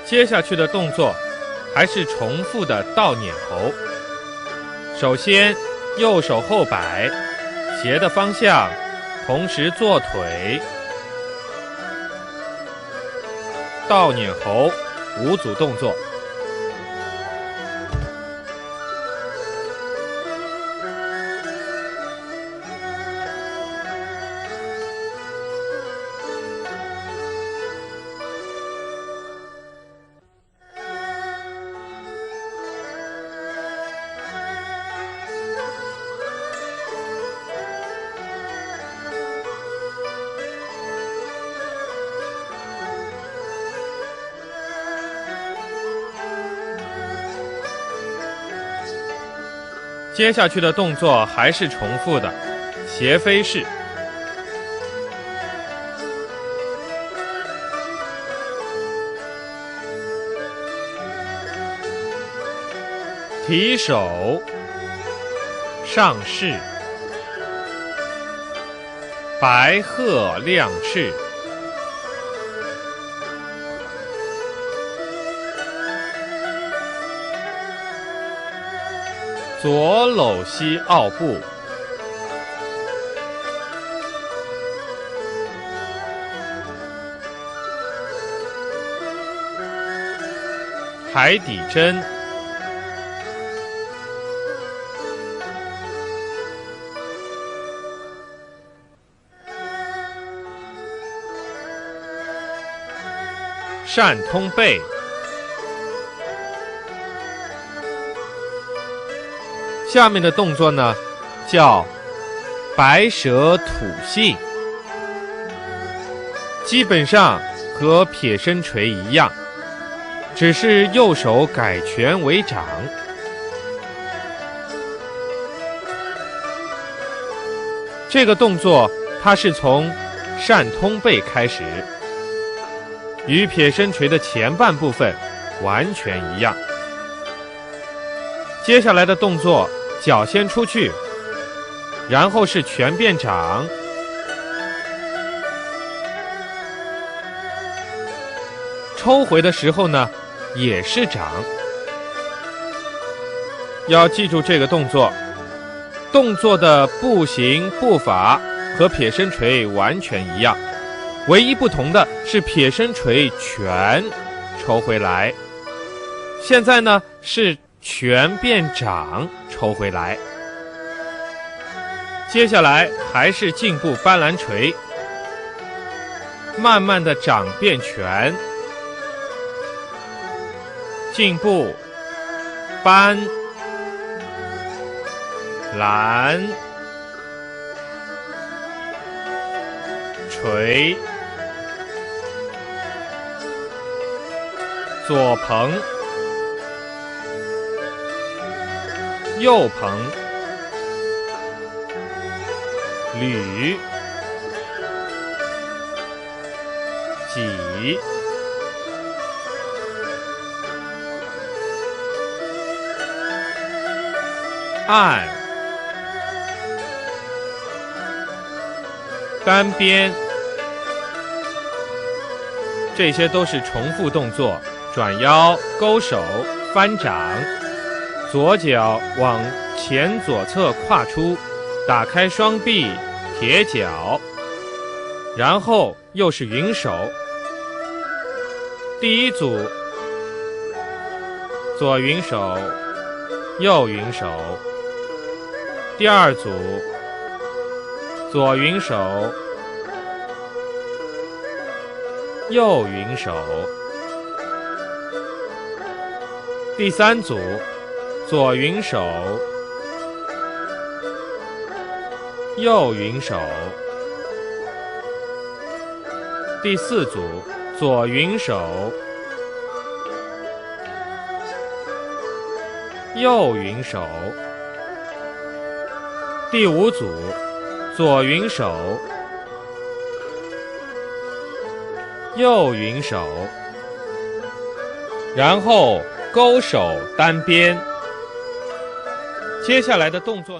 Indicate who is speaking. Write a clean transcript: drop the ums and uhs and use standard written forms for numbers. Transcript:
Speaker 1: 接下去的动作还是重复的倒撵猴。首先右手后摆，斜的方向，同时做腿，倒撵猴5组动作。接下去的动作还是重复的斜飞式，提手上势，白鹤亮翅，左搂膝奥步，海底针，扇通背，下面的动作呢，叫白蛇吐信，基本上和撇身锤一样，只是右手改拳为掌。这个动作它是从扇通背开始，与撇身锤的前半部分完全一样。接下来的动作，脚先出去，然后是拳变掌，抽回的时候呢，也是掌。要记住这个动作，动作的步行步伐和撇身锤完全一样，唯一不同的是撇身锤拳抽回来，现在呢是拳变掌抽回来。接下来还是进步斑斓锤，慢慢的掌变拳，进步斑斓锤，左捧右捧，捋挤，按，单边，这些都是重复动作，转腰、勾手、翻掌。左脚往前左侧跨出，打开双臂，铁脚，然后又是云手。第一组，左云手，右云手。第二组，左云手，右云手。第三组，左云手，右云手。第四组，左云手，右云手。第五组，左云手，右云手，然后勾手单边。接下来的动作